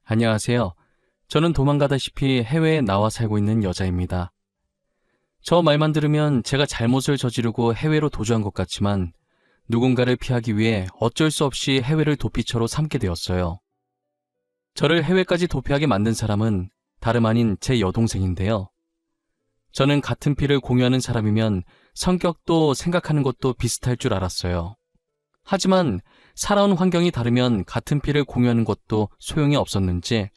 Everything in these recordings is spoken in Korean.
안녕하세요. 저는 도망가다시피 해외에 나와 살고 있는 여자입니다. 저 말만 들으면 제가 잘못을 저지르고 해외로 도주한 것 같지만 누군가를 피하기 위해 어쩔 수 없이 해외를 도피처로 삼게 되었어요. 저를 해외까지 도피하게 만든 사람은 다름 아닌 제 여동생인데요. 저는 같은 피를 공유하는 사람이면 성격도 생각하는 것도 비슷할 줄 알았어요. 하지만 살아온 환경이 다르면 같은 피를 공유하는 것도 소용이 없었는지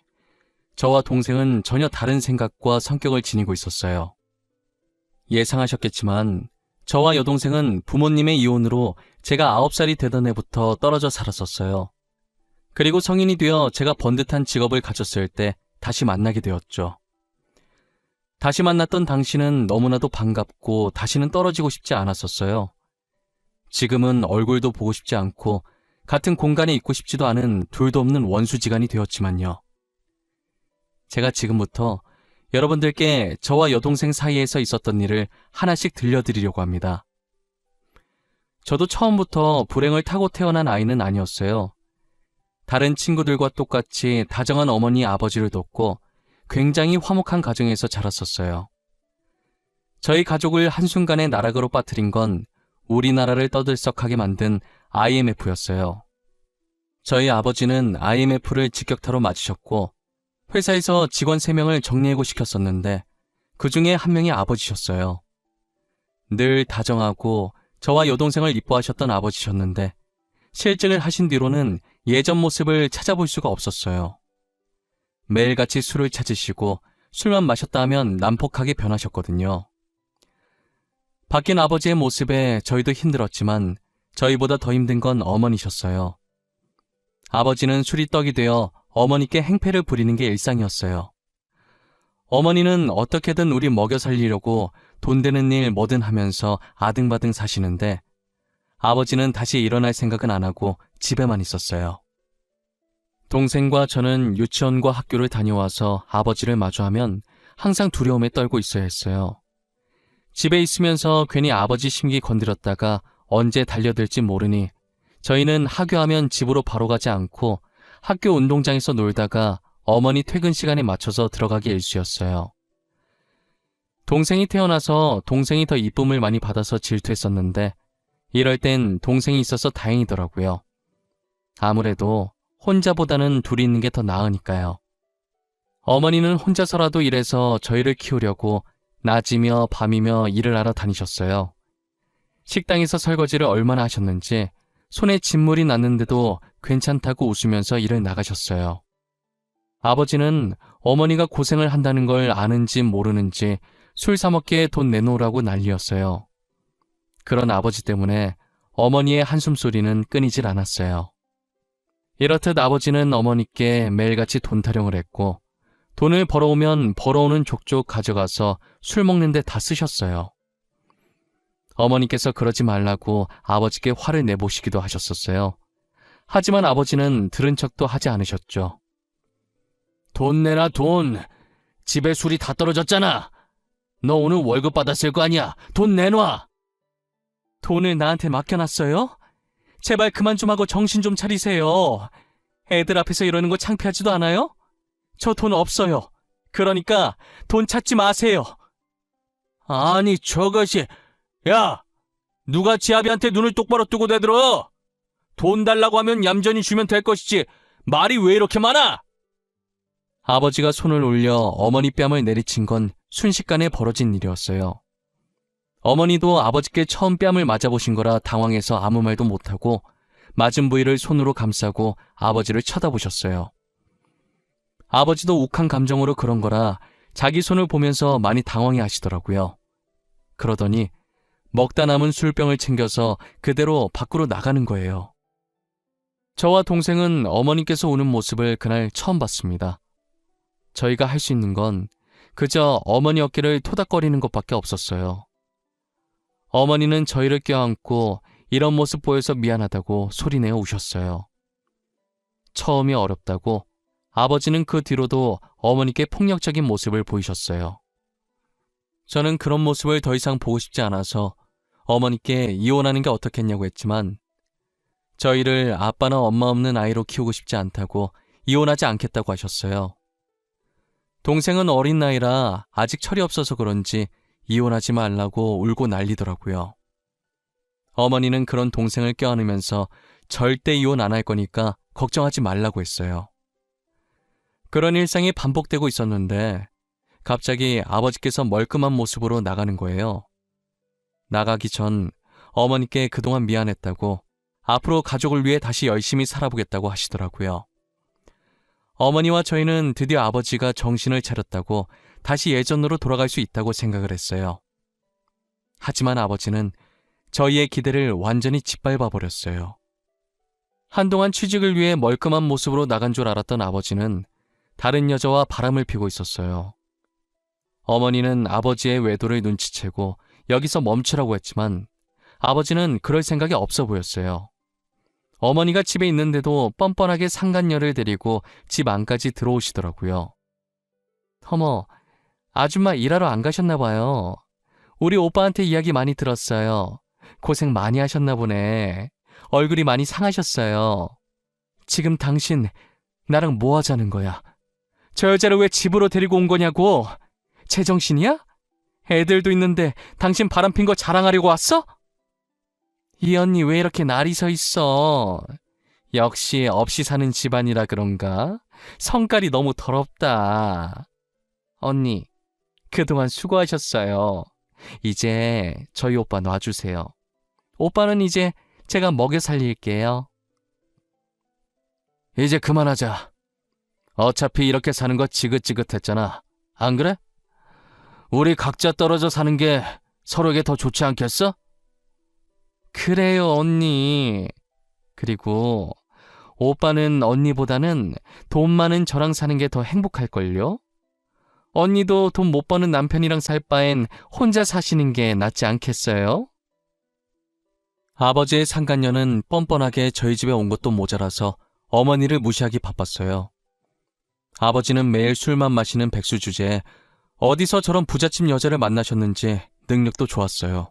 저와 동생은 전혀 다른 생각과 성격을 지니고 있었어요. 예상하셨겠지만 저와 여동생은 부모님의 이혼으로 제가 9살이 되던 해부터 떨어져 살았었어요. 그리고 성인이 되어 제가 번듯한 직업을 가졌을 때 다시 만나게 되었죠. 다시 만났던 당시는 너무나도 반갑고 다시는 떨어지고 싶지 않았었어요. 지금은 얼굴도 보고 싶지 않고 같은 공간에 있고 싶지도 않은 둘도 없는 원수지간이 되었지만요. 제가 지금부터 여러분들께 저와 여동생 사이에서 있었던 일을 하나씩 들려드리려고 합니다. 저도 처음부터 불행을 타고 태어난 아이는 아니었어요. 다른 친구들과 똑같이 다정한 어머니 아버지를 뒀고 굉장히 화목한 가정에서 자랐었어요. 저희 가족을 한순간에 나락으로 빠뜨린 건 우리나라를 떠들썩하게 만든 IMF였어요. 저희 아버지는 IMF를 직격타로 맞으셨고 회사에서 직원 3명을 정리해고 시켰었는데 그 중에 한 명이 아버지셨어요. 늘 다정하고 저와 여동생을 이뻐하셨던 아버지셨는데 실직을 하신 뒤로는 예전 모습을 찾아볼 수가 없었어요. 매일같이 술을 찾으시고 술만 마셨다 하면 난폭하게 변하셨거든요. 바뀐 아버지의 모습에 저희도 힘들었지만 저희보다 더 힘든 건 어머니셨어요. 아버지는 술이 떡이 되어 어머니께 행패를 부리는 게 일상이었어요. 어머니는 어떻게든 우리 먹여 살리려고 돈 되는 일 뭐든 하면서 아등바등 사시는데 아버지는 다시 일어날 생각은 안 하고 집에만 있었어요. 동생과 저는 유치원과 학교를 다녀와서 아버지를 마주하면 항상 두려움에 떨고 있어야 했어요. 집에 있으면서 괜히 아버지 심기 건드렸다가 언제 달려들지 모르니 저희는 하교하면 집으로 바로 가지 않고 학교 운동장에서 놀다가 어머니 퇴근 시간에 맞춰서 들어가기 일쑤였어요. 동생이 태어나서 동생이 더 이쁨을 많이 받아서 질투했었는데 이럴 땐 동생이 있어서 다행이더라고요. 아무래도 혼자보다는 둘이 있는 게 더 나으니까요. 어머니는 혼자서라도 일해서 저희를 키우려고 낮이며 밤이며 일을 하러 다니셨어요. 식당에서 설거지를 얼마나 하셨는지 손에 진물이 났는데도 괜찮다고 웃으면서 일을 나가셨어요. 아버지는 어머니가 고생을 한다는 걸 아는지 모르는지 술 사 먹기에 돈 내놓으라고 난리였어요. 그런 아버지 때문에 어머니의 한숨소리는 끊이질 않았어요. 이렇듯 아버지는 어머니께 매일같이 돈 타령을 했고 돈을 벌어오면 벌어오는 족족 가져가서 술 먹는데 다 쓰셨어요. 어머니께서 그러지 말라고 아버지께 화를 내보시기도 하셨었어요. 하지만 아버지는 들은 척도 하지 않으셨죠. 돈 내라 돈. 집에 술이 다 떨어졌잖아. 너 오늘 월급 받았을 거 아니야. 돈 내놔. 돈을 나한테 맡겨놨어요? 제발 그만 좀 하고 정신 좀 차리세요. 애들 앞에서 이러는 거 창피하지도 않아요? 저 돈 없어요. 그러니까 돈 찾지 마세요. 아니 저것이... 야! 누가 지아비한테 눈을 똑바로 뜨고 대들어? 돈 달라고 하면 얌전히 주면 될 것이지 말이 왜 이렇게 많아? 아버지가 손을 올려 어머니 뺨을 내리친 건 순식간에 벌어진 일이었어요. 어머니도 아버지께 처음 뺨을 맞아보신 거라 당황해서 아무 말도 못하고 맞은 부위를 손으로 감싸고 아버지를 쳐다보셨어요. 아버지도 욱한 감정으로 그런 거라 자기 손을 보면서 많이 당황해 하시더라고요. 그러더니 먹다 남은 술병을 챙겨서 그대로 밖으로 나가는 거예요. 저와 동생은 어머니께서 우는 모습을 그날 처음 봤습니다. 저희가 할 수 있는 건 그저 어머니 어깨를 토닥거리는 것밖에 없었어요. 어머니는 저희를 껴안고 이런 모습 보여서 미안하다고 소리내어 우셨어요. 처음이 어렵다고 아버지는 그 뒤로도 어머니께 폭력적인 모습을 보이셨어요. 저는 그런 모습을 더 이상 보고 싶지 않아서 어머니께 이혼하는 게 어떻겠냐고 했지만 저희를 아빠나 엄마 없는 아이로 키우고 싶지 않다고 이혼하지 않겠다고 하셨어요. 동생은 어린 나이라 아직 철이 없어서 그런지 이혼하지 말라고 울고 난리더라고요. 어머니는 그런 동생을 껴안으면서 절대 이혼 안 할 거니까 걱정하지 말라고 했어요. 그런 일상이 반복되고 있었는데 갑자기 아버지께서 멀끔한 모습으로 나가는 거예요. 나가기 전 어머니께 그동안 미안했다고 앞으로 가족을 위해 다시 열심히 살아보겠다고 하시더라고요. 어머니와 저희는 드디어 아버지가 정신을 차렸다고 다시 예전으로 돌아갈 수 있다고 생각을 했어요. 하지만 아버지는 저희의 기대를 완전히 짓밟아 버렸어요. 한동안 취직을 위해 멀끔한 모습으로 나간 줄 알았던 아버지는 다른 여자와 바람을 피고 있었어요. 어머니는 아버지의 외도를 눈치채고 여기서 멈추라고 했지만 아버지는 그럴 생각이 없어 보였어요. 어머니가 집에 있는데도 뻔뻔하게 상간녀를 데리고 집 안까지 들어오시더라고요. 어머, 아줌마 일하러 안 가셨나 봐요. 우리 오빠한테 이야기 많이 들었어요. 고생 많이 하셨나 보네. 얼굴이 많이 상하셨어요. 지금 당신 나랑 뭐 하자는 거야? 저 여자를 왜 집으로 데리고 온 거냐고? 제정신이야? 애들도 있는데 당신 바람핀 거 자랑하려고 왔어? 이 언니 왜 이렇게 날이 서 있어? 역시 없이 사는 집안이라 그런가? 성깔이 너무 더럽다. 언니, 그동안 수고하셨어요. 이제 저희 오빠 놔주세요. 오빠는 이제 제가 먹여 살릴게요. 이제 그만하자. 어차피 이렇게 사는 거 지긋지긋했잖아. 안 그래? 우리 각자 떨어져 사는 게 서로에게 더 좋지 않겠어? 그래요, 언니. 그리고 오빠는 언니보다는 돈 많은 저랑 사는 게 더 행복할걸요? 언니도 돈 못 버는 남편이랑 살 바엔 혼자 사시는 게 낫지 않겠어요? 아버지의 상간녀는 뻔뻔하게 저희 집에 온 것도 모자라서 어머니를 무시하기 바빴어요. 아버지는 매일 술만 마시는 백수 주제에 어디서 저런 부잣집 여자를 만나셨는지 능력도 좋았어요.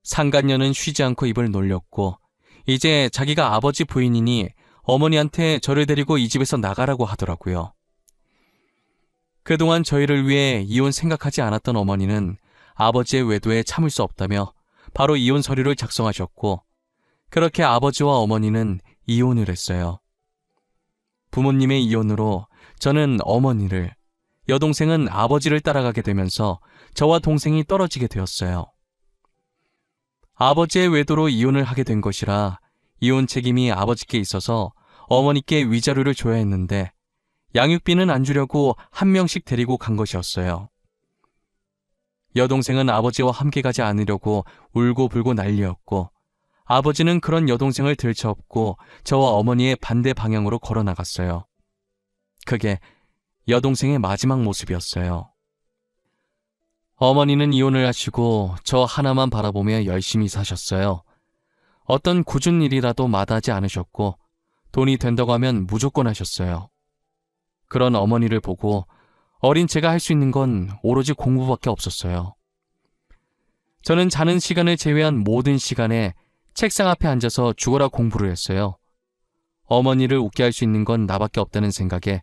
상간녀는 쉬지 않고 입을 놀렸고 이제 자기가 아버지 부인이니 어머니한테 저를 데리고 이 집에서 나가라고 하더라고요. 그동안 저희를 위해 이혼 생각하지 않았던 어머니는 아버지의 외도에 참을 수 없다며 바로 이혼 서류를 작성하셨고 그렇게 아버지와 어머니는 이혼을 했어요. 부모님의 이혼으로 저는 어머니를, 여동생은 아버지를 따라가게 되면서 저와 동생이 떨어지게 되었어요. 아버지의 외도로 이혼을 하게 된 것이라 이혼 책임이 아버지께 있어서 어머니께 위자료를 줘야 했는데 양육비는 안 주려고 한 명씩 데리고 간 것이었어요. 여동생은 아버지와 함께 가지 않으려고 울고불고 난리였고 아버지는 그런 여동생을 들쳐업고 저와 어머니의 반대 방향으로 걸어 나갔어요. 그게 여동생의 마지막 모습이었어요. 어머니는 이혼을 하시고 저 하나만 바라보며 열심히 사셨어요. 어떤 굳은 일이라도 마다하지 않으셨고 돈이 된다고 하면 무조건 하셨어요. 그런 어머니를 보고 어린 제가 할 수 있는 건 오로지 공부밖에 없었어요. 저는 자는 시간을 제외한 모든 시간에 책상 앞에 앉아서 죽어라 공부를 했어요. 어머니를 웃게 할 수 있는 건 나밖에 없다는 생각에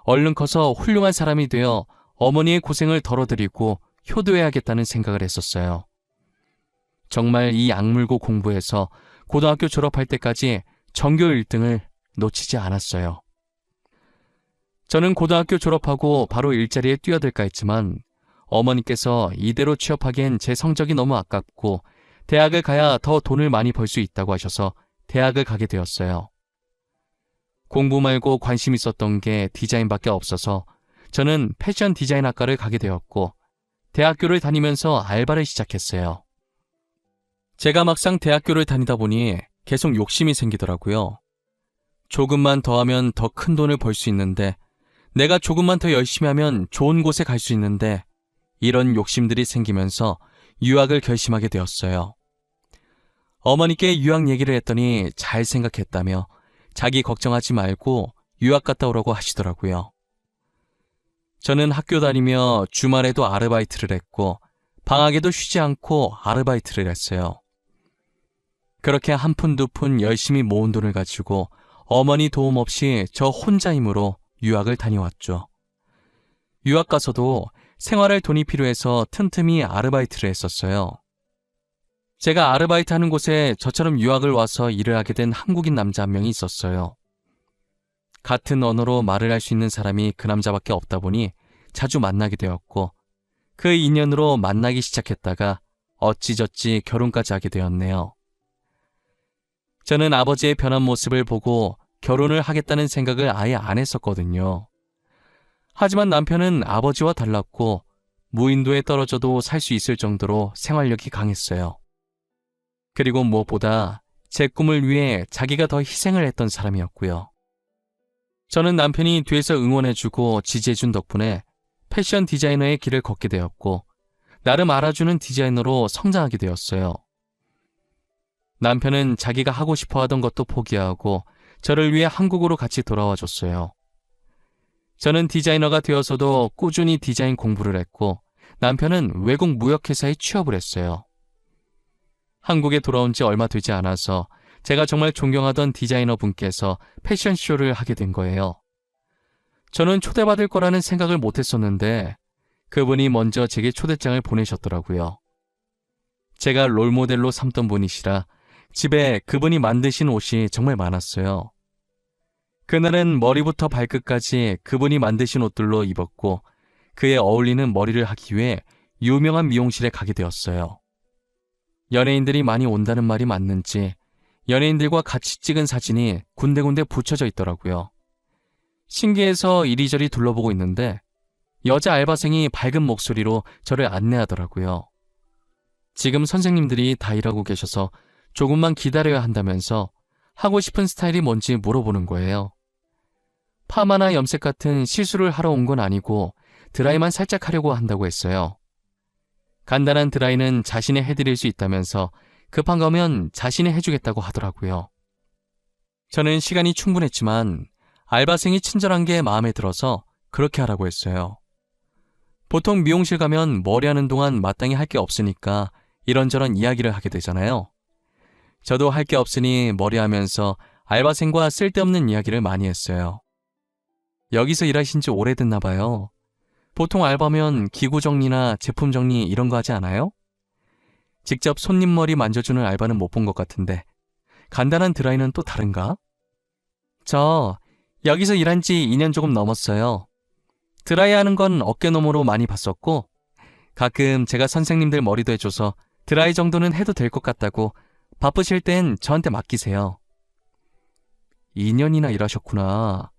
얼른 커서 훌륭한 사람이 되어 어머니의 고생을 덜어드리고 효도해야겠다는 생각을 했었어요. 정말 이 악물고 공부해서 고등학교 졸업할 때까지 전교 1등을 놓치지 않았어요. 저는 고등학교 졸업하고 바로 일자리에 뛰어들까 했지만 어머니께서 이대로 취업하기엔 제 성적이 너무 아깝고 대학을 가야 더 돈을 많이 벌 수 있다고 하셔서 대학을 가게 되었어요. 공부 말고 관심 있었던 게 디자인밖에 없어서 저는 패션 디자인 학과를 가게 되었고 대학교를 다니면서 알바를 시작했어요. 제가 막상 대학교를 다니다 보니 계속 욕심이 생기더라고요. 조금만 더 하면 더 큰 돈을 벌 수 있는데 내가 조금만 더 열심히 하면 좋은 곳에 갈 수 있는데 이런 욕심들이 생기면서 유학을 결심하게 되었어요. 어머니께 유학 얘기를 했더니 잘 생각했다며 자기 걱정하지 말고 유학 갔다 오라고 하시더라고요. 저는 학교 다니며 주말에도 아르바이트를 했고 방학에도 쉬지 않고 아르바이트를 했어요. 그렇게 한 푼 두 푼 열심히 모은 돈을 가지고 어머니 도움 없이 저 혼자 힘으로 유학을 다녀왔죠. 유학 가서도 생활할 돈이 필요해서 틈틈이 아르바이트를 했었어요. 제가 아르바이트 하는 곳에 저처럼 유학을 와서 일을 하게 된 한국인 남자 한 명이 있었어요. 같은 언어로 말을 할 수 있는 사람이 그 남자밖에 없다 보니 자주 만나게 되었고 그 인연으로 만나기 시작했다가 어찌저찌 결혼까지 하게 되었네요. 저는 아버지의 변한 모습을 보고 결혼을 하겠다는 생각을 아예 안 했었거든요. 하지만 남편은 아버지와 달랐고 무인도에 떨어져도 살 수 있을 정도로 생활력이 강했어요. 그리고 무엇보다 제 꿈을 위해 자기가 더 희생을 했던 사람이었고요. 저는 남편이 뒤에서 응원해주고 지지해준 덕분에 패션 디자이너의 길을 걷게 되었고 나름 알아주는 디자이너로 성장하게 되었어요. 남편은 자기가 하고 싶어 하던 것도 포기하고 저를 위해 한국으로 같이 돌아와 줬어요. 저는 디자이너가 되어서도 꾸준히 디자인 공부를 했고 남편은 외국 무역회사에 취업을 했어요. 한국에 돌아온 지 얼마 되지 않아서 제가 정말 존경하던 디자이너 분께서 패션쇼를 하게 된 거예요. 저는 초대받을 거라는 생각을 못했었는데 그분이 먼저 제게 초대장을 보내셨더라고요. 제가 롤모델로 삼던 분이시라 집에 그분이 만드신 옷이 정말 많았어요. 그날은 머리부터 발끝까지 그분이 만드신 옷들로 입었고 그에 어울리는 머리를 하기 위해 유명한 미용실에 가게 되었어요. 연예인들이 많이 온다는 말이 맞는지 연예인들과 같이 찍은 사진이 군데군데 붙여져 있더라고요. 신기해서 이리저리 둘러보고 있는데 여자 알바생이 밝은 목소리로 저를 안내하더라고요. 지금 선생님들이 다 일하고 계셔서 조금만 기다려야 한다면서 하고 싶은 스타일이 뭔지 물어보는 거예요. 파마나 염색 같은 시술을 하러 온 건 아니고 드라이만 살짝 하려고 한다고 했어요. 간단한 드라이는 자신이 해드릴 수 있다면서 급한 거면 자신이 해주겠다고 하더라고요. 저는 시간이 충분했지만 알바생이 친절한 게 마음에 들어서 그렇게 하라고 했어요. 보통 미용실 가면 머리하는 동안 마땅히 할 게 없으니까 이런저런 이야기를 하게 되잖아요. 저도 할 게 없으니 머리하면서 알바생과 쓸데없는 이야기를 많이 했어요. 여기서 일하신 지 오래됐나 봐요. 보통 알바면 기구 정리나 제품 정리 이런 거 하지 않아요? 직접 손님 머리 만져주는 알바는 못 본 것 같은데 간단한 드라이는 또 다른가? 저 여기서 일한 지 2년 조금 넘었어요. 드라이 하는 건 어깨너머로 많이 봤었고 가끔 제가 선생님들 머리도 해줘서 드라이 정도는 해도 될 것 같다고 바쁘실 땐 저한테 맡기세요. 2년이나 일하셨구나.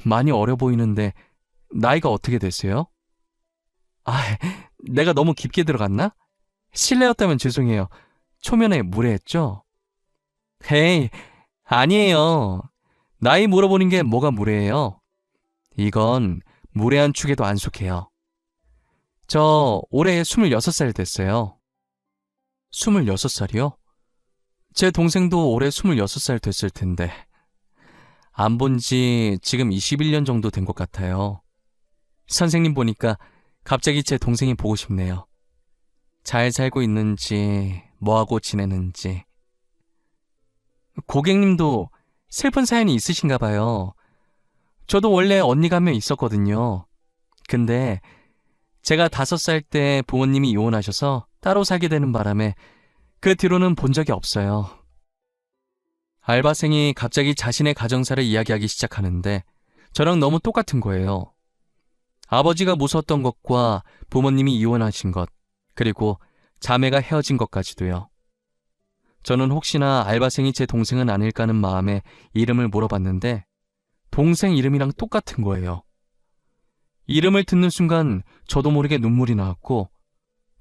많이 어려 보이는데 나이가 어떻게 되세요? 내가 너무 깊게 들어갔나? 실례였다면 죄송해요. 초면에 무례했죠? 헤이, 아니에요. 나이 물어보는 게 뭐가 무례해요? 이건 무례한 축에도 안 속해요. 저 올해 26살 됐어요. 26살이요? 제 동생도 올해 26살 됐을 텐데 안 본 지 지금 21년 정도 된 것 같아요. 선생님 보니까 갑자기 제 동생이 보고 싶네요. 잘 살고 있는지 뭐하고 지내는지. 고객님도 슬픈 사연이 있으신가 봐요. 저도 원래 언니가 한 명 있었거든요. 근데 제가 5살 때 부모님이 이혼하셔서 따로 살게 되는 바람에 그 뒤로는 본 적이 없어요. 알바생이 갑자기 자신의 가정사를 이야기하기 시작하는데 저랑 너무 똑같은 거예요. 아버지가 무서웠던 것과 부모님이 이혼하신 것, 그리고 자매가 헤어진 것까지도요. 저는 혹시나 알바생이 제 동생은 아닐까 하는 마음에 이름을 물어봤는데 동생 이름이랑 똑같은 거예요. 이름을 듣는 순간 저도 모르게 눈물이 나왔고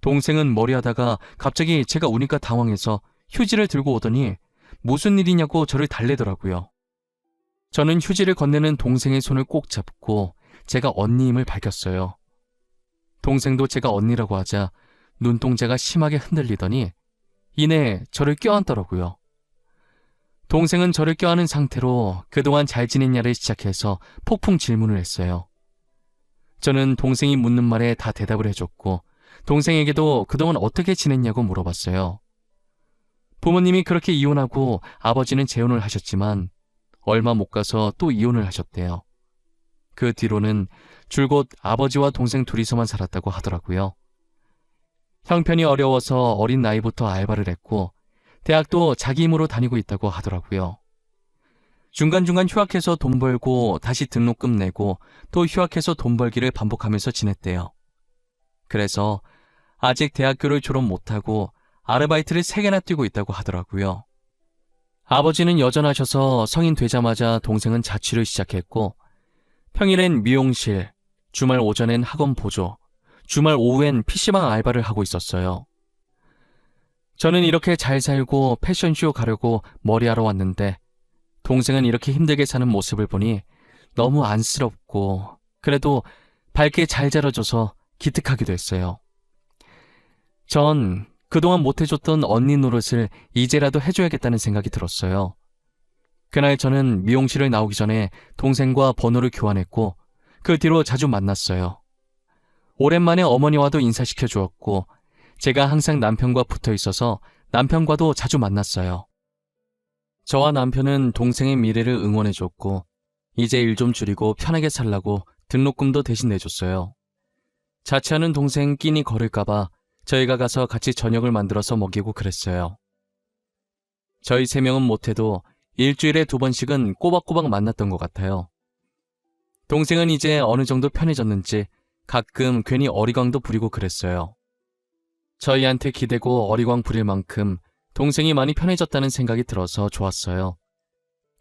동생은 머리하다가 갑자기 제가 우니까 당황해서 휴지를 들고 오더니 무슨 일이냐고 저를 달래더라고요. 저는 휴지를 건네는 동생의 손을 꼭 잡고 제가 언니임을 밝혔어요. 동생도 제가 언니라고 하자 눈동자가 심하게 흔들리더니 이내 저를 껴안더라고요. 동생은 저를 껴안은 상태로 그동안 잘 지냈냐를 시작해서 폭풍 질문을 했어요. 저는 동생이 묻는 말에 다 대답을 해줬고 동생에게도 그동안 어떻게 지냈냐고 물어봤어요. 부모님이 그렇게 이혼하고 아버지는 재혼을 하셨지만 얼마 못 가서 또 이혼을 하셨대요. 그 뒤로는 줄곧 아버지와 동생 둘이서만 살았다고 하더라고요. 형편이 어려워서 어린 나이부터 알바를 했고 대학도 자기 힘으로 다니고 있다고 하더라고요. 중간중간 휴학해서 돈 벌고 다시 등록금 내고 또 휴학해서 돈 벌기를 반복하면서 지냈대요. 그래서 아직 대학교를 졸업 못하고 아르바이트를 3개나 뛰고 있다고 하더라고요. 아버지는 여전하셔서 성인 되자마자 동생은 자취를 시작했고 평일엔 미용실, 주말 오전엔 학원 보조, 주말 오후엔 PC방 알바를 하고 있었어요. 저는 이렇게 잘 살고 패션쇼 가려고 머리하러 왔는데 동생은 이렇게 힘들게 사는 모습을 보니 너무 안쓰럽고 그래도 밝게 잘 자라줘서 기특하기도 했어요. 전 그동안 못해줬던 언니 노릇을 이제라도 해줘야겠다는 생각이 들었어요. 그날 저는 미용실을 나오기 전에 동생과 번호를 교환했고 그 뒤로 자주 만났어요. 오랜만에 어머니와도 인사시켜 주었고 제가 항상 남편과 붙어 있어서 남편과도 자주 만났어요. 저와 남편은 동생의 미래를 응원해줬고 이제 일 좀 줄이고 편하게 살라고 등록금도 대신 내줬어요. 자취하는 동생 끼니 거를까봐 저희가 가서 같이 저녁을 만들어서 먹이고 그랬어요. 저희 3명은 못해도 일주일에 2번씩은 꼬박꼬박 만났던 것 같아요. 동생은 이제 어느 정도 편해졌는지 가끔 괜히 어리광도 부리고 그랬어요. 저희한테 기대고 어리광 부릴 만큼 동생이 많이 편해졌다는 생각이 들어서 좋았어요.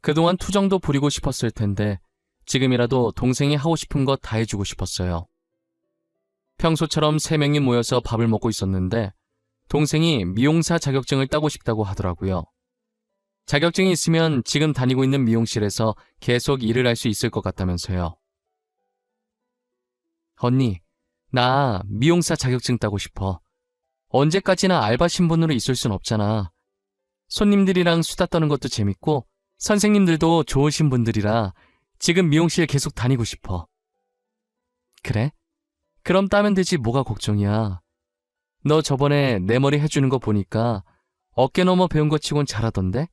그동안 투정도 부리고 싶었을 텐데 지금이라도 동생이 하고 싶은 거 다 해주고 싶었어요. 평소처럼 3명이 모여서 밥을 먹고 있었는데 동생이 미용사 자격증을 따고 싶다고 하더라고요. 자격증이 있으면 지금 다니고 있는 미용실에서 계속 일을 할 수 있을 것 같다면서요. 언니, 나 미용사 자격증 따고 싶어. 언제까지나 알바 신분으로 있을 순 없잖아. 손님들이랑 수다 떠는 것도 재밌고 선생님들도 좋으신 분들이라 지금 미용실 계속 다니고 싶어. 그래? 그럼 따면 되지 뭐가 걱정이야. 너 저번에 내 머리 해주는 거 보니까 어깨 넘어 배운 거 치곤 잘하던데?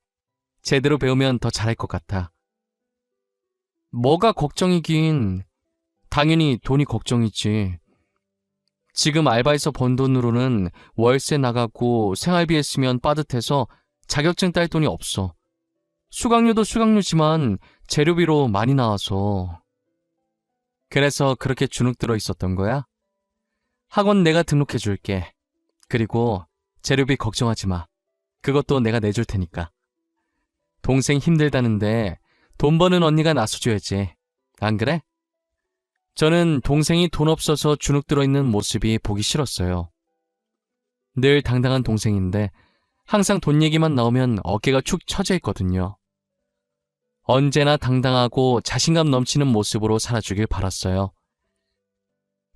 제대로 배우면 더 잘할 것 같아. 뭐가 걱정이긴. 당연히 돈이 걱정이지. 지금 알바에서 번 돈으로는 월세 나가고 생활비에 쓰면 빠듯해서 자격증 딸 돈이 없어. 수강료도 수강료지만 재료비로 많이 나와서. 그래서 그렇게 주눅 들어 있었던 거야? 학원 내가 등록해 줄게. 그리고 재료비 걱정하지 마. 그것도 내가 내줄 테니까. 동생 힘들다는데 돈 버는 언니가 나서줘야지. 안 그래? 저는 동생이 돈 없어서 주눅 들어있는 모습이 보기 싫었어요. 늘 당당한 동생인데 항상 돈 얘기만 나오면 어깨가 축 처져 있거든요. 언제나 당당하고 자신감 넘치는 모습으로 살아주길 바랐어요.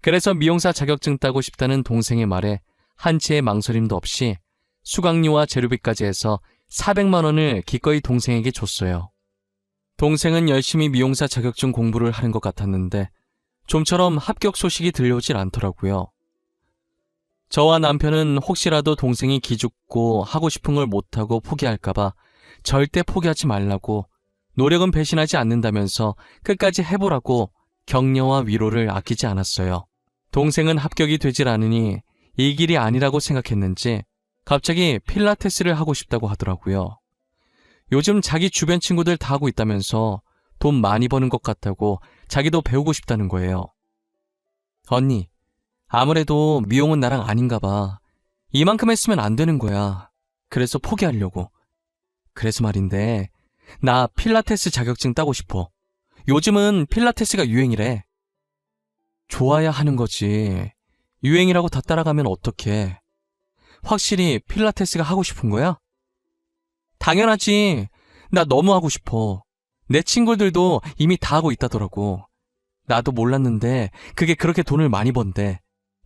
그래서 미용사 자격증 따고 싶다는 동생의 말에 한치의 망설임도 없이 수강료와 재료비까지 해서 400만 원을 기꺼이 동생에게 줬어요. 동생은 열심히 미용사 자격증 공부를 하는 것 같았는데 좀처럼 합격 소식이 들려오질 않더라고요. 저와 남편은 혹시라도 동생이 기죽고 하고 싶은 걸 못하고 포기할까봐 절대 포기하지 말라고 노력은 배신하지 않는다면서 끝까지 해보라고 격려와 위로를 아끼지 않았어요. 동생은 합격이 되질 않으니 이 길이 아니라고 생각했는지 갑자기 필라테스를 하고 싶다고 하더라고요. 요즘 자기 주변 친구들 다 하고 있다면서 돈 많이 버는 것 같다고 자기도 배우고 싶다는 거예요. 언니, 아무래도 미용은 나랑 아닌가 봐. 이만큼 했으면 안 되는 거야. 그래서 포기하려고. 그래서 말인데 나 필라테스 자격증 따고 싶어. 요즘은 필라테스가 유행이래. 좋아야 하는 거지. 유행이라고 다 따라가면 어떡해. 확실히 필라테스가 하고 싶은 거야? 당연하지. 나 너무 하고 싶어. 내 친구들도 이미 다 하고 있다더라고. 나도 몰랐는데 그게 그렇게 돈을 많이 번대.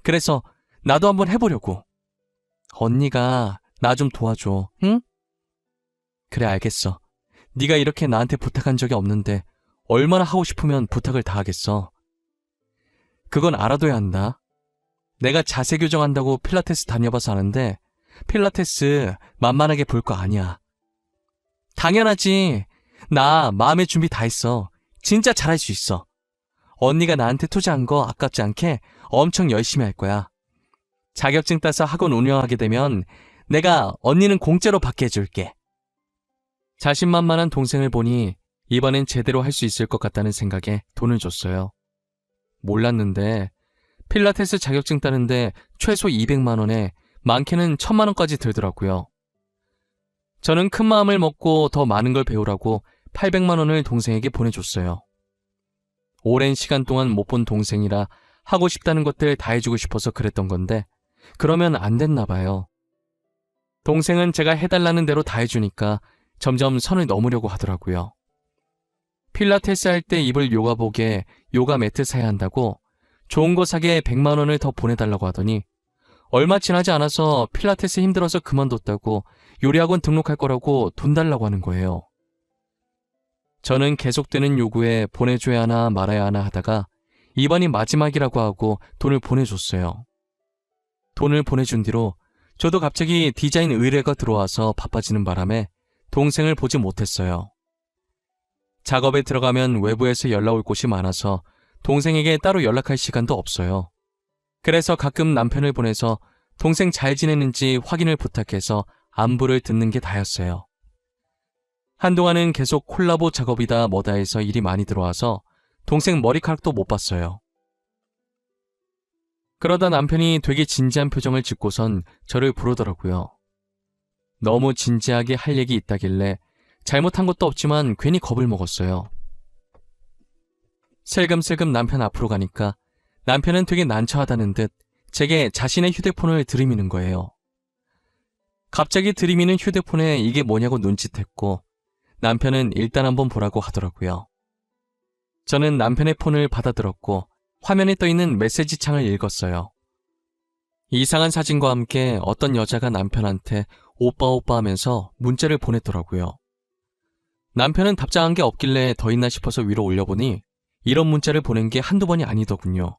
그래서 나도 한번 해보려고. 언니가 나 좀 도와줘, 응? 그래, 알겠어. 네가 이렇게 나한테 부탁한 적이 없는데 얼마나 하고 싶으면 부탁을 다 하겠어. 그건 알아둬야 한다. 내가 자세 교정한다고 필라테스 다녀봐서 아는데 필라테스 만만하게 볼 거 아니야. 당연하지. 나 마음의 준비 다 했어. 진짜 잘할 수 있어. 언니가 나한테 투자한 거 아깝지 않게 엄청 열심히 할 거야. 자격증 따서 학원 운영하게 되면 내가 언니는 공짜로 받게 해줄게. 자신만만한 동생을 보니 이번엔 제대로 할 수 있을 것 같다는 생각에 돈을 줬어요. 몰랐는데 필라테스 자격증 따는데 최소 200만 원에 많게는 1000만 원까지 들더라고요. 저는 큰 마음을 먹고 더 많은 걸 배우라고 800만 원을 동생에게 보내줬어요. 오랜 시간 동안 못 본 동생이라 하고 싶다는 것들 다 해주고 싶어서 그랬던 건데 그러면 안 됐나 봐요. 동생은 제가 해달라는 대로 다 해주니까 점점 선을 넘으려고 하더라고요. 필라테스 할 때 입을 요가복에 요가 매트 사야 한다고 좋은 거 사게 100만 원을 더 보내달라고 하더니 얼마 지나지 않아서 필라테스 힘들어서 그만뒀다고 요리학원 등록할 거라고 돈 달라고 하는 거예요. 저는 계속되는 요구에 보내줘야 하나 말아야 하나 하다가 이번이 마지막이라고 하고 돈을 보내줬어요. 돈을 보내준 뒤로 저도 갑자기 디자인 의뢰가 들어와서 바빠지는 바람에 동생을 보지 못했어요. 작업에 들어가면 외부에서 연락 올 곳이 많아서 동생에게 따로 연락할 시간도 없어요. 그래서 가끔 남편을 보내서 동생 잘 지내는지 확인을 부탁해서 안부를 듣는 게 다였어요. 한동안은 계속 콜라보 작업이다 뭐다 해서 일이 많이 들어와서 동생 머리카락도 못 봤어요. 그러다 남편이 되게 진지한 표정을 짓고선 저를 부르더라고요. 너무 진지하게 할 얘기 있다길래 잘못한 것도 없지만 괜히 겁을 먹었어요. 슬금슬금 남편 앞으로 가니까 남편은 되게 난처하다는 듯 제게 자신의 휴대폰을 들이미는 거예요. 갑자기 들이미는 휴대폰에 이게 뭐냐고 눈짓했고 남편은 일단 한번 보라고 하더라고요. 저는 남편의 폰을 받아들었고 화면에 떠있는 메시지 창을 읽었어요. 이상한 사진과 함께 어떤 여자가 남편한테 오빠 오빠 하면서 문자를 보냈더라고요. 남편은 답장한 게 없길래 더 있나 싶어서 위로 올려보니 이런 문자를 보낸 게 한두 번이 아니더군요.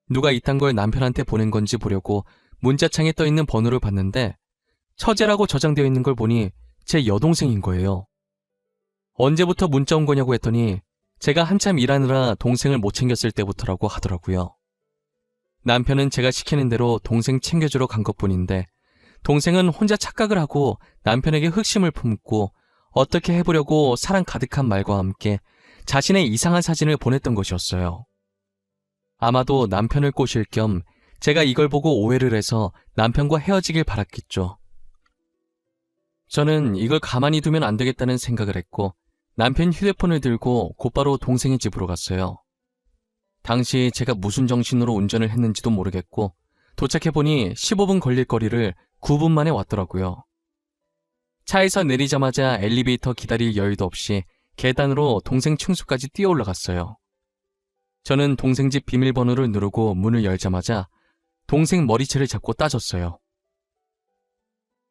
누가 이딴 걸 남편한테 보낸 건지 보려고 문자창에 떠있는 번호를 봤는데 처제라고 저장되어 있는 걸 보니 제 여동생인 거예요. 언제부터 문자 온 거냐고 했더니 제가 한참 일하느라 동생을 못 챙겼을 때부터라고 하더라고요. 남편은 제가 시키는 대로 동생 챙겨주러 간 것뿐인데 동생은 혼자 착각을 하고 남편에게 흑심을 품고 어떻게 해보려고 사랑 가득한 말과 함께 자신의 이상한 사진을 보냈던 것이었어요. 아마도 남편을 꼬실 겸 제가 이걸 보고 오해를 해서 남편과 헤어지길 바랐겠죠. 저는 이걸 가만히 두면 안 되겠다는 생각을 했고 남편 휴대폰을 들고 곧바로 동생의 집으로 갔어요. 당시 제가 무슨 정신으로 운전을 했는지도 모르겠고 도착해보니 15분 걸릴 거리를 9분 만에 왔더라고요. 차에서 내리자마자 엘리베이터 기다릴 여유도 없이 계단으로 동생 층수까지 뛰어 올라갔어요. 저는 동생 집 비밀번호를 누르고 문을 열자마자 동생 머리채를 잡고 따졌어요.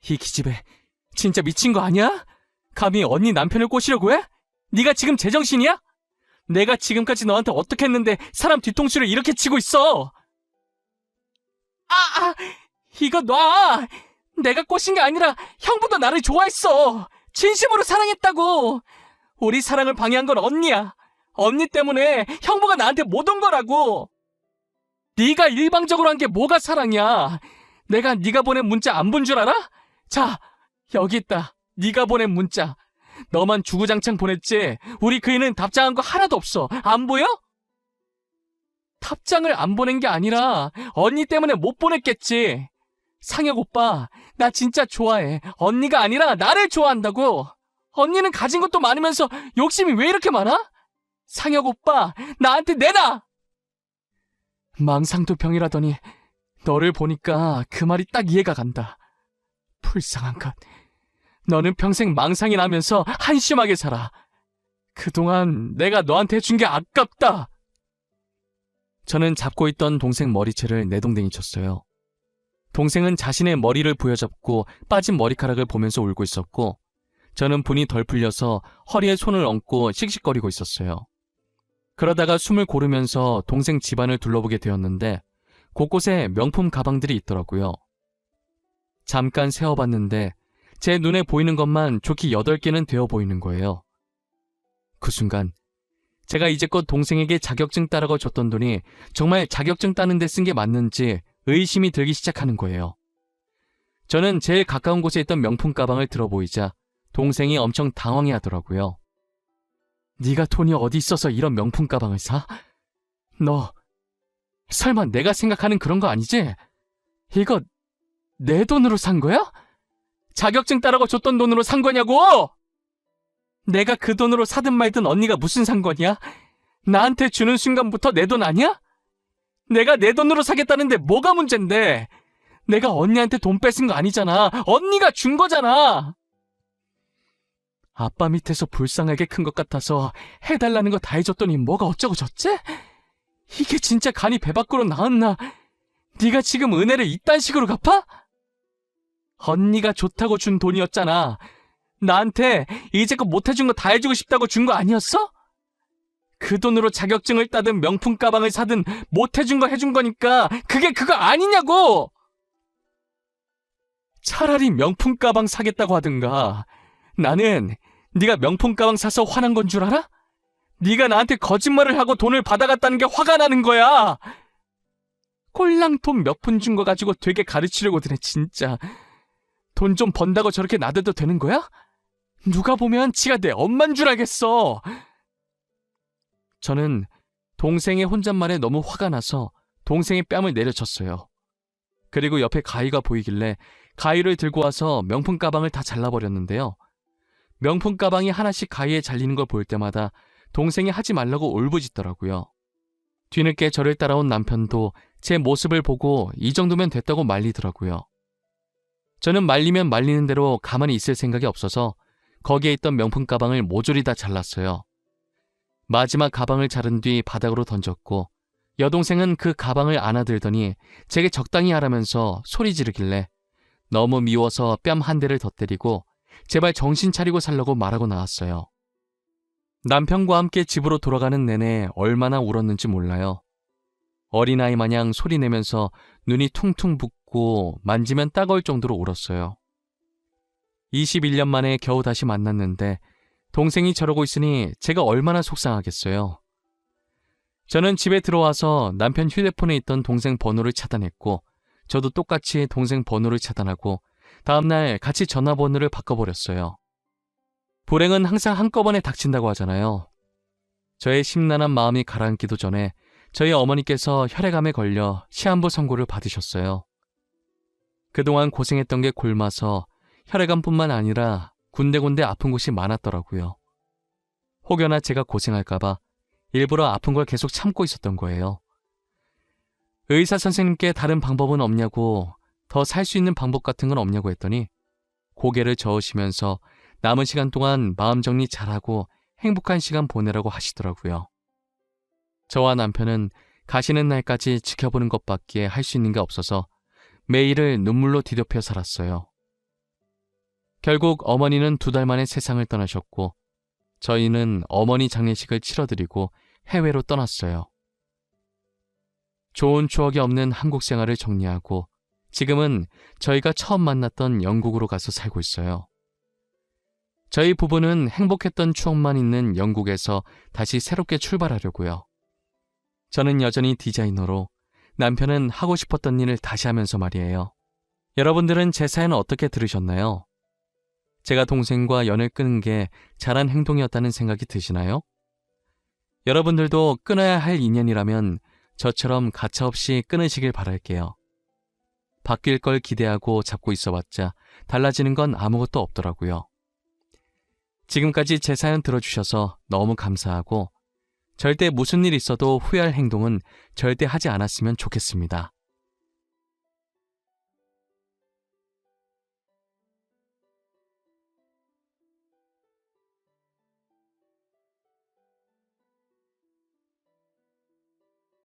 이 기집애 진짜 미친 거 아니야? 감히 언니 남편을 꼬시려고 해? 네가 지금 제정신이야? 내가 지금까지 너한테 어떻게 했는데 사람 뒤통수를 이렇게 치고 있어? 이거 놔! 내가 꼬신 게 아니라 형보다 나를 좋아했어. 진심으로 사랑했다고. 우리 사랑을 방해한 건 언니야. 언니 때문에 형부가 나한테 못 온 거라고. 네가 일방적으로 한 게 뭐가 사랑이야. 내가 네가 보낸 문자 안 본 줄 알아? 자, 여기 있다. 네가 보낸 문자. 너만 주구장창 보냈지. 우리 그 애는 답장한 거 하나도 없어. 안 보여? 답장을 안 보낸 게 아니라 언니 때문에 못 보냈겠지. 상혁 오빠, 나 진짜 좋아해. 언니가 아니라 나를 좋아한다고. 언니는 가진 것도 많으면서 욕심이 왜 이렇게 많아? 상혁 오빠, 나한테 내놔! 망상도 병이라더니 너를 보니까 그 말이 딱 이해가 간다. 불쌍한 것. 너는 평생 망상이 나면서 한심하게 살아. 그동안 내가 너한테 해준 게 아깝다. 저는 잡고 있던 동생 머리채를 내동댕이 쳤어요. 동생은 자신의 머리를 부여잡고 빠진 머리카락을 보면서 울고 있었고 저는 분이 덜 풀려서 허리에 손을 얹고 씩씩거리고 있었어요. 그러다가 숨을 고르면서 동생 집안을 둘러보게 되었는데 곳곳에 명품 가방들이 있더라고요. 잠깐 세어봤는데 제 눈에 보이는 것만 좋게 8개는 되어 보이는 거예요. 그 순간 제가 이제껏 동생에게 자격증 따라고 줬던 돈이 정말 자격증 따는 데 쓴 게 맞는지 의심이 들기 시작하는 거예요. 저는 제일 가까운 곳에 있던 명품 가방을 들어보이자 동생이 엄청 당황해 하더라고요. 네가 돈이 어디 있어서 이런 명품 가방을 사? 너 설마 내가 생각하는 그런 거 아니지? 이거 내 돈으로 산 거야? 자격증 따라고 줬던 돈으로 산 거냐고! 내가 그 돈으로 사든 말든 언니가 무슨 상관이야? 나한테 주는 순간부터 내 돈 아니야? 내가 내 돈으로 사겠다는데 뭐가 문젠데? 내가 언니한테 돈 뺏은 거 아니잖아. 언니가 준 거잖아. 아빠 밑에서 불쌍하게 큰 것 같아서 해달라는 거 다 해줬더니 뭐가 어쩌고 저쩌지? 이게 진짜 간이 배 밖으로 나왔나? 네가 지금 은혜를 이딴 식으로 갚아? 언니가 좋다고 준 돈이었잖아. 나한테 이제껏 못해준 거 다 해주고 싶다고 준 거 아니었어? 그 돈으로 자격증을 따든 명품 가방을 사든 못해준 거 해준 거니까 그게 그거 아니냐고! 차라리 명품 가방 사겠다고 하든가. 나는 네가 명품 가방 사서 화난 건 줄 알아? 네가 나한테 거짓말을 하고 돈을 받아갔다는 게 화가 나는 거야. 꼴랑 돈 몇 푼 준 거 가지고 되게 가르치려고 드네 진짜. 돈 좀 번다고 저렇게 나대도 되는 거야? 누가 보면 지가 내 엄만 줄 알겠어. 저는 동생의 혼잣말에 너무 화가 나서 동생의 뺨을 내려쳤어요. 그리고 옆에 가위가 보이길래 가위를 들고 와서 명품 가방을 다 잘라버렸는데요. 명품 가방이 하나씩 가위에 잘리는 걸 볼 때마다 동생이 하지 말라고 울부짖더라고요. 뒤늦게 저를 따라온 남편도 제 모습을 보고 이 정도면 됐다고 말리더라고요. 저는 말리면 말리는 대로 가만히 있을 생각이 없어서 거기에 있던 명품 가방을 모조리 다 잘랐어요. 마지막 가방을 자른 뒤 바닥으로 던졌고 여동생은 그 가방을 안아들더니 제게 적당히 하라면서 소리 지르길래 너무 미워서 뺨 한 대를 더 때리고 제발 정신 차리고 살라고 말하고 나왔어요. 남편과 함께 집으로 돌아가는 내내 얼마나 울었는지 몰라요. 어린아이 마냥 소리내면서 눈이 퉁퉁 붓고 만지면 따가울 정도로 울었어요. 21년 만에 겨우 다시 만났는데 동생이 저러고 있으니 제가 얼마나 속상하겠어요. 저는 집에 들어와서 남편 휴대폰에 있던 동생 번호를 차단했고 저도 똑같이 동생 번호를 차단하고 다음날 같이 전화번호를 바꿔버렸어요. 불행은 항상 한꺼번에 닥친다고 하잖아요. 저의 심란한 마음이 가라앉기도 전에 저희 어머니께서 혈액암에 걸려 시한부 선고를 받으셨어요. 그동안 고생했던 게 골마서 혈액암뿐만 아니라 군데군데 아픈 곳이 많았더라고요. 혹여나 제가 고생할까봐 일부러 아픈 걸 계속 참고 있었던 거예요. 의사 선생님께 다른 방법은 없냐고, 더 살 수 있는 방법 같은 건 없냐고 했더니 고개를 저으시면서 남은 시간 동안 마음 정리 잘하고 행복한 시간 보내라고 하시더라고요. 저와 남편은 가시는 날까지 지켜보는 것밖에 할 수 있는 게 없어서 매일을 눈물로 뒤덮여 살았어요. 결국 어머니는 2달 만에 세상을 떠나셨고 저희는 어머니 장례식을 치러드리고 해외로 떠났어요. 좋은 추억이 없는 한국 생활을 정리하고 지금은 저희가 처음 만났던 영국으로 가서 살고 있어요. 저희 부부는 행복했던 추억만 있는 영국에서 다시 새롭게 출발하려고요. 저는 여전히 디자이너로, 남편은 하고 싶었던 일을 다시 하면서 말이에요. 여러분들은 제 사연 어떻게 들으셨나요? 제가 동생과 연을 끊은 게 잘한 행동이었다는 생각이 드시나요? 여러분들도 끊어야 할 인연이라면 저처럼 가차없이 끊으시길 바랄게요. 바뀔 걸 기대하고 잡고 있어봤자 달라지는 건 아무것도 없더라고요. 지금까지 제 사연 들어주셔서 너무 감사하고 절대 무슨 일 있어도 후회할 행동은 절대 하지 않았으면 좋겠습니다.